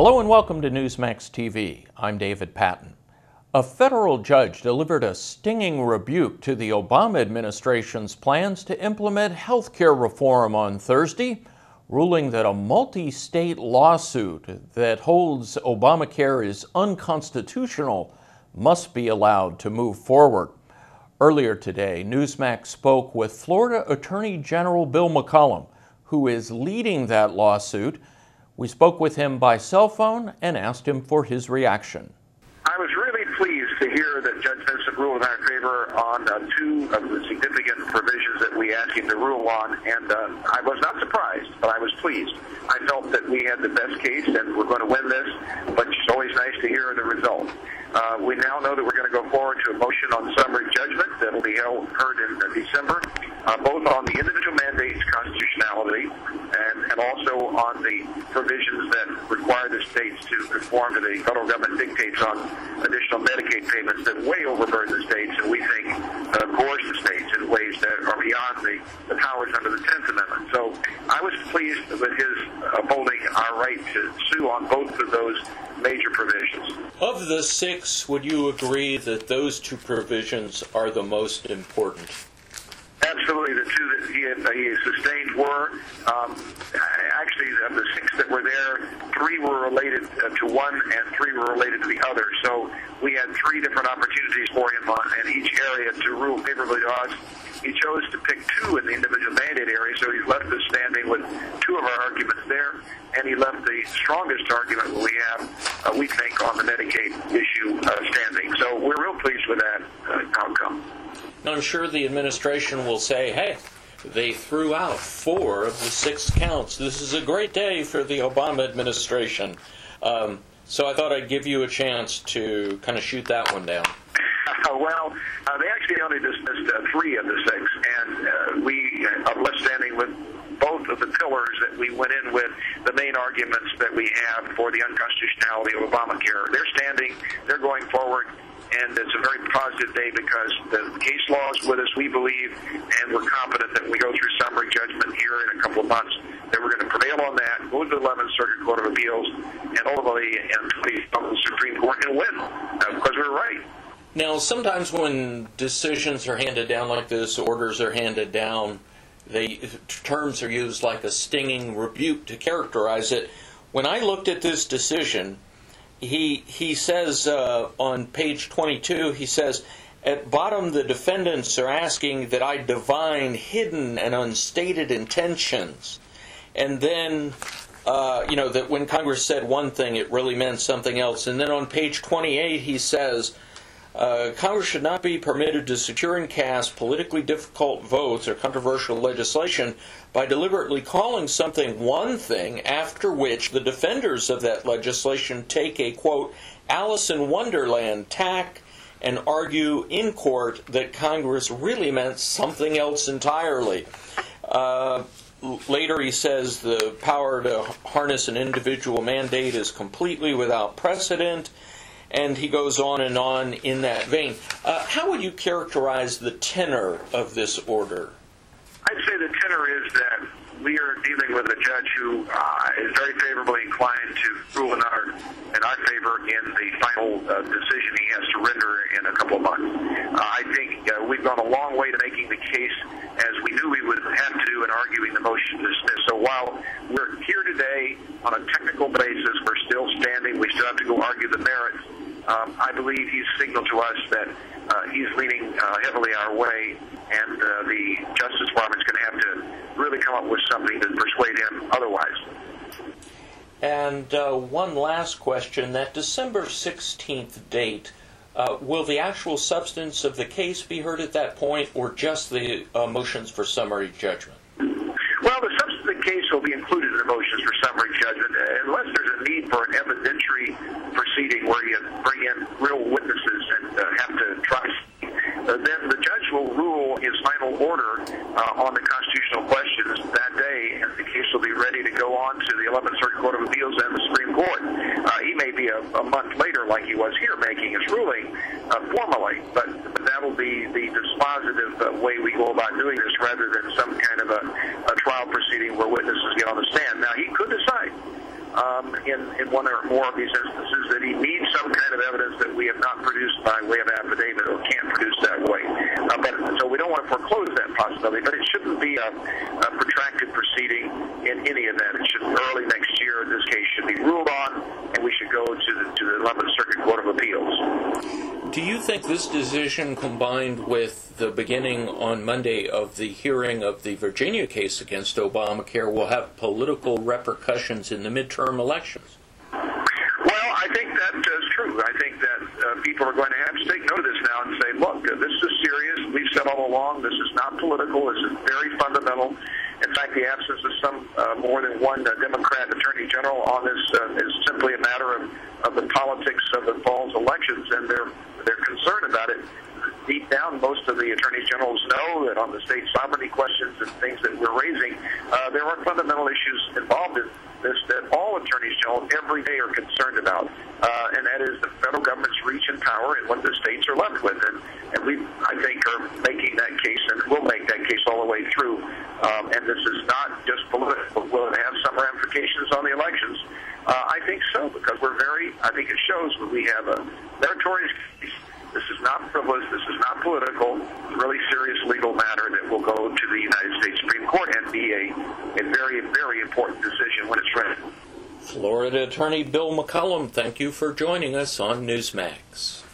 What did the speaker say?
Hello and welcome to Newsmax TV. I'm David Patton. A federal judge delivered a stinging rebuke to the Obama administration's plans to implement health care reform on Thursday, ruling that a multi-state lawsuit that holds Obamacare is unconstitutional must be allowed to move forward. Earlier today, Newsmax spoke with Florida Attorney General Bill McCollum, who is leading that lawsuit. We spoke with him by cell phone and asked him for his reaction. I was really pleased to hear that Judge Vincent ruled in our favor on two of the significant provisions that we asked him to rule on, and I was not surprised, but I was pleased. I felt that we had the best case and we're going to win this, but it's always nice to hear the result. We now know that we're going to go forward to a motion on summary judgment that will be heard in December, both on the individual mandate's constitutionality and also on the provisions that require the states to conform to the federal government dictates on additional Medicaid payments that way overburden the states and we think coerce the states in ways that are beyond the powers under the 10th Amendment. So I was pleased with his upholding our right to sue on both of those major provisions. Of the six, would you agree that those two provisions are the most important? Absolutely. The two that he sustained were, actually, of the six that were there, three were related to one and three were related to the other. So we had three different opportunities for him in each area to rule favorably to us. He chose to pick two in the individual mandate area, so he's left us standing with two of our arguments there, and he left the strongest argument we have, we think, on the Medicaid issue standing. So we're real pleased with that outcome. Now, I'm sure the administration will say, hey, they threw out 4 of the 6 counts. This is a great day for the Obama administration. So I thought I'd give you a chance to kind of shoot that one down. Well, they actually only dismissed 3 of the 6, and we are left standing with both of the pillars that we went in with, the main arguments that we have for the unconstitutionality of Obamacare. They're standing, they're going forward, and it's a very positive day because the case law is with us, we believe, and we're confident that when we go through summary judgment here in a couple of months, that we're going to prevail on that, go to the 11th Circuit Court of Appeals, and ultimately, the Supreme Court and win, because we're right. Now, sometimes when decisions are handed down like this, orders are handed down, terms are used like a stinging rebuke to characterize it. When I looked at this decision, he says on page 22, he says, at bottom the defendants are asking that I divine hidden and unstated intentions. And then, that when Congress said one thing, it really meant something else. And then on page 28, he says, Congress should not be permitted to secure and cast politically difficult votes or controversial legislation by deliberately calling something one thing, after which the defenders of that legislation take a, quote, Alice in Wonderland tack and argue in court that Congress really meant something else entirely. Later he says the power to harness an individual mandate is completely without precedent. And he goes on in that vein. How would you characterize the tenor of this order? I'd say the tenor is that we are dealing with a judge who is very favorably inclined to rule in our favor in the final decision he has to render in a couple of months. I think we've gone a long way to making the case as we knew we would have to do in arguing the motion to dismiss. So while we're here today on a technical basis, we're still standing. We still have to go argue the merits. I believe he's signaled to us that he's leaning heavily our way, and the Justice Department's going to have to really come up with something to persuade him otherwise. And one last question, that December 16th date, will the actual substance of the case be heard at that point, or just the motions for summary judgment? Well, the substance of the case will be included in the motions for summary judgment, unless there's a need for an evidentiary proceeding where you bring in real witnesses and have to try. Then the judge will rule his final order on the constitutional questions that day, and the case will be ready to go on to the 11th Circuit Court of Appeals and the Supreme Court. He may be a month later, like he was here, making his ruling formally, but that will be the dispositive way we go about doing this, rather than some kind of a trial proceeding where witnesses get on the stand. Now, he could decide in one or more of these instances that he needs some kind of evidence that we have not produced by way of affidavit or can't produce that way. So we don't want to foreclose that possibility, but it shouldn't be a protracted proceeding in any event. It should early next year. This case should be ruled on, and we should go to the 11th Circuit Court of Appeals. Do you think this decision, combined with the beginning on Monday of the hearing of the Virginia case against Obamacare, will have political repercussions in the midterm elections? Well, I think that is true. I think that people are going to have to take note of this now and say, look, this is serious. We've said all along this is not political. This is very fundamental. In fact, the absence of some more than one Democrat Attorney General on this is simply a matter of the politics of the fall's elections, and they're concerned about it. Deep down, most of the attorneys generals know that on the state sovereignty questions and things that we're raising, there are fundamental issues involved in this that all attorneys general every day are concerned about, and that is the federal government's reach and power and what the states are left with. And we, I think, are making that case, and will make that case all the way through. And this is not just political. Will it have some ramifications on the elections? I think so, because I think it shows that we have a meritorious case. This is not frivolous. This is not political. It's a really serious legal matter that will go to the United States Supreme Court and be a very, very important decision when it's ready. Florida Attorney Bill McCollum, thank you for joining us on Newsmax.